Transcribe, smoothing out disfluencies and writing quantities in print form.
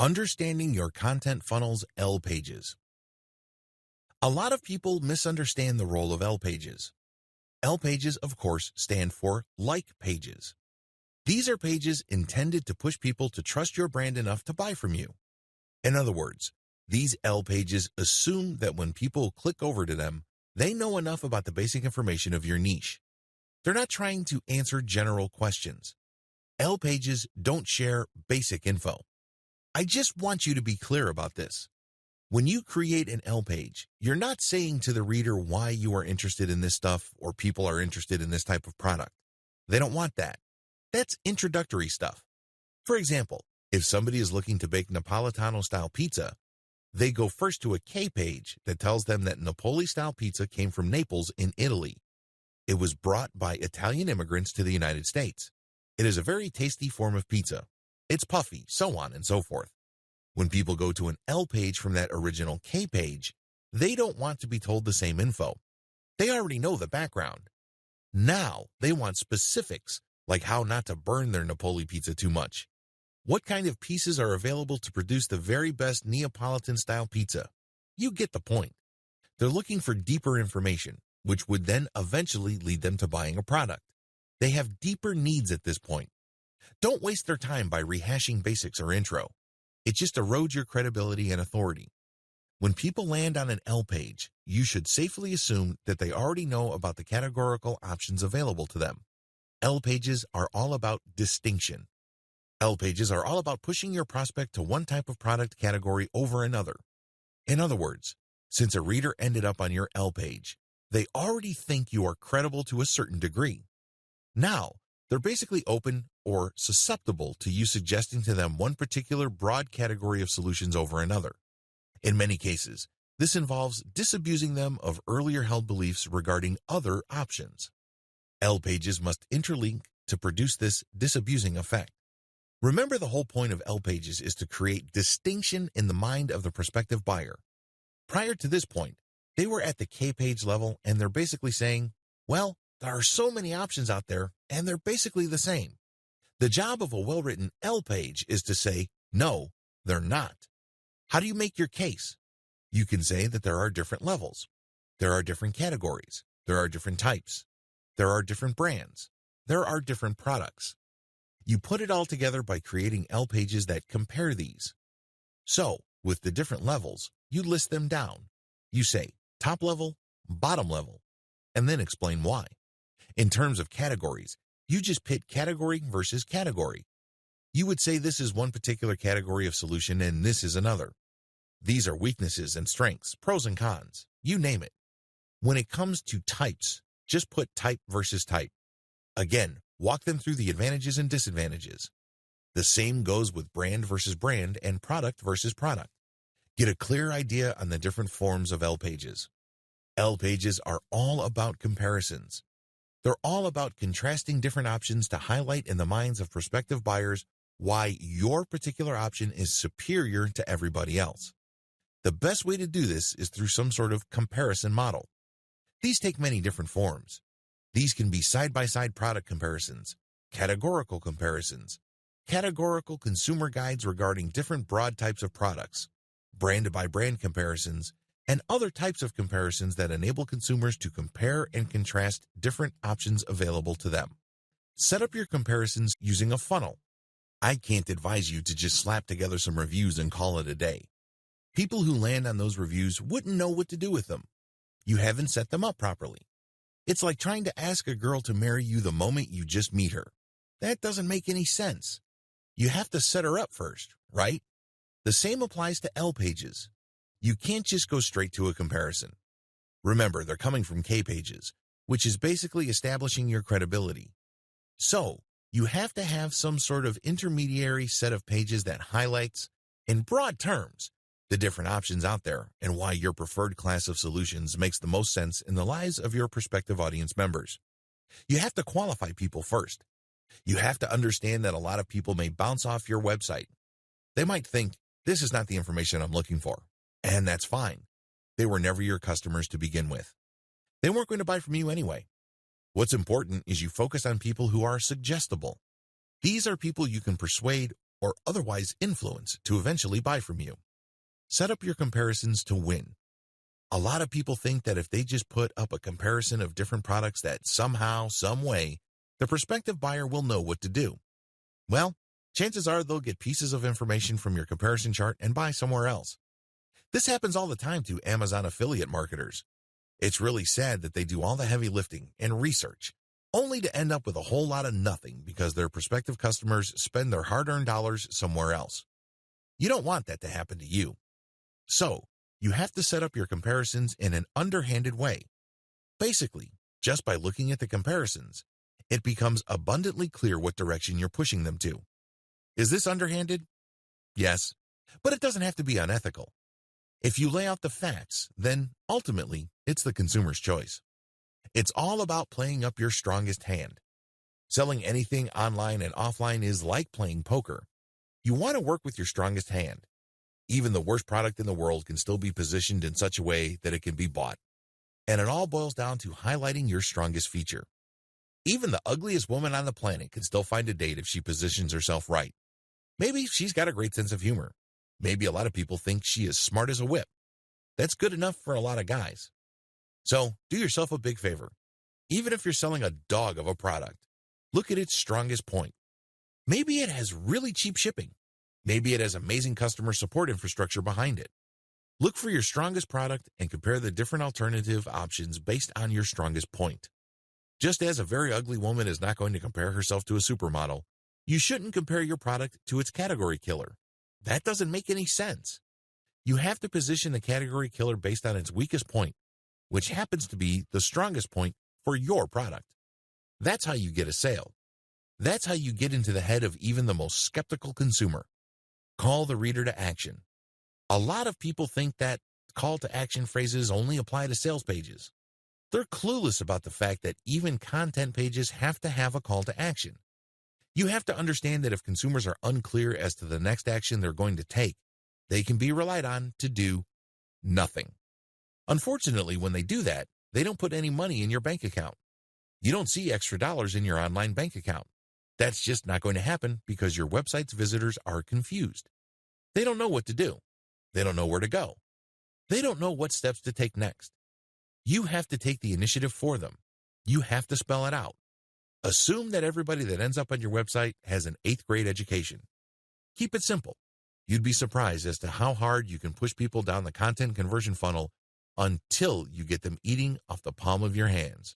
Understanding your content funnel's L pages. A lot of people misunderstand the role of L pages. L pages, of course, stand for like pages. These are pages intended to push people to trust your brand enough to buy from you. In other words, these L pages assume that when people click over to them, they know enough about the basic information of your niche. They're not trying to answer general questions. L pages don't share basic info. I just want you to be clear about this. When you create an L page, you're not saying to the reader why you are interested in this stuff or people are interested in this type of product. They don't want that. That's introductory stuff. For example, if somebody is looking to bake Napolitano-style pizza, they go first to a K page that tells them that Napoli-style pizza came from Naples in Italy. It was brought by Italian immigrants to the United States. It is a very tasty form of pizza. It's puffy, so on and so forth. When people go to an L page from that original K page, they don't want to be told the same info. They already know the background. Now they want specifics, like how not to burn their Napoli pizza too much. What kind of pieces are available to produce the very best Neapolitan-style pizza? You get the point. They're looking for deeper information, which would then eventually lead them to buying a product. They have deeper needs at this point. Don't waste their time by rehashing basics or intro. It just erodes your credibility and authority. When people land on an L page, you should safely assume that they already know about the categorical options available to them. L pages are all about distinction. L pages are all about pushing your prospect to one type of product category over another. In other words, since a reader ended up on your L page, they already think you are credible to a certain degree. Now, they're basically open or susceptible to you suggesting to them one particular broad category of solutions over another. In many cases, this involves disabusing them of earlier held beliefs regarding other options. L pages must interlink to produce this disabusing effect. Remember, the whole point of L pages is to create distinction in the mind of the prospective buyer. Prior to this point, they were at the K page level and they're basically saying, well, there are so many options out there and they're basically the same. The job of a well-written L page is to say, no, they're not. How do you make your case? You can say that there are different levels. There are different categories. There are different types. There are different brands. There are different products. You put it all together by creating L pages that compare these. So, with the different levels, you list them down. You say top level, bottom level, and then explain why. In terms of categories, you just pit category versus category. You would say this is one particular category of solution and this is another. These are weaknesses and strengths, pros and cons, you name it. When it comes to types, just put type versus type. Again, walk them through the advantages and disadvantages. The same goes with brand versus brand and product versus product. Get a clear idea on the different forms of L pages. L pages are all about comparisons. They're all about contrasting different options to highlight in the minds of prospective buyers why your particular option is superior to everybody else. The best way to do this is through some sort of comparison model. These take many different forms. These can be side-by-side product comparisons, categorical comparisons, categorical consumer guides regarding different broad types of products, brand-by-brand comparisons, and other types of comparisons that enable consumers to compare and contrast different options available to them. Set up your comparisons using a funnel. I can't advise you to just slap together some reviews and call it a day. People who land on those reviews wouldn't know what to do with them. You haven't set them up properly. It's like trying to ask a girl to marry you the moment you just meet her. That doesn't make any sense. You have to set her up first, right? The same applies to L pages. You can't just go straight to a comparison. Remember, they're coming from K pages, which is basically establishing your credibility. So, you have to have some sort of intermediary set of pages that highlights, in broad terms, the different options out there and why your preferred class of solutions makes the most sense in the lives of your prospective audience members. You have to qualify people first. You have to understand that a lot of people may bounce off your website. They might think, this is not the information I'm looking for. And that's fine. They were never your customers to begin with. They weren't going to buy from you anyway. What's important is you focus on people who are suggestible. These are people you can persuade or otherwise influence to eventually buy from you. Set up your comparisons to win. A lot of people think that if they just put up a comparison of different products that somehow, some way, the prospective buyer will know what to do. Well, chances are they'll get pieces of information from your comparison chart and buy somewhere else. This happens all the time to Amazon affiliate marketers. It's really sad that they do all the heavy lifting and research, only to end up with a whole lot of nothing because their prospective customers spend their hard-earned dollars somewhere else. You don't want that to happen to you. So, you have to set up your comparisons in an underhanded way. Basically, just by looking at the comparisons, it becomes abundantly clear what direction you're pushing them to. Is this underhanded? Yes, but it doesn't have to be unethical. If you lay out the facts, then ultimately, it's the consumer's choice. It's all about playing up your strongest hand. Selling anything online and offline is like playing poker. You want to work with your strongest hand. Even the worst product in the world can still be positioned in such a way that it can be bought. And it all boils down to highlighting your strongest feature. Even the ugliest woman on the planet can still find a date if she positions herself right. Maybe she's got a great sense of humor. Maybe a lot of people think she is smart as a whip. That's good enough for a lot of guys. So, do yourself a big favor. Even if you're selling a dog of a product, look at its strongest point. Maybe it has really cheap shipping. Maybe it has amazing customer support infrastructure behind it. Look for your strongest product and compare the different alternative options based on your strongest point. Just as a very ugly woman is not going to compare herself to a supermodel, you shouldn't compare your product to its category killer. That doesn't make any sense. You have to position the category killer based on its weakest point, which happens to be the strongest point for your product. That's how you get a sale. That's how you get into the head of even the most skeptical consumer. Call the reader to action. A lot of people think that call to action phrases only apply to sales pages. They're clueless about the fact that even content pages have to have a call to action. You have to understand that if consumers are unclear as to the next action they're going to take, they can be relied on to do nothing. Unfortunately, when they do that, they don't put any money in your bank account. You don't see extra dollars in your online bank account. That's just not going to happen because your website's visitors are confused. They don't know what to do. They don't know where to go. They don't know what steps to take next. You have to take the initiative for them. You have to spell it out. Assume that everybody that ends up on your website has an 8th grade education. Keep it simple. You'd be surprised as to how hard you can push people down the content conversion funnel until you get them eating off the palm of your hands.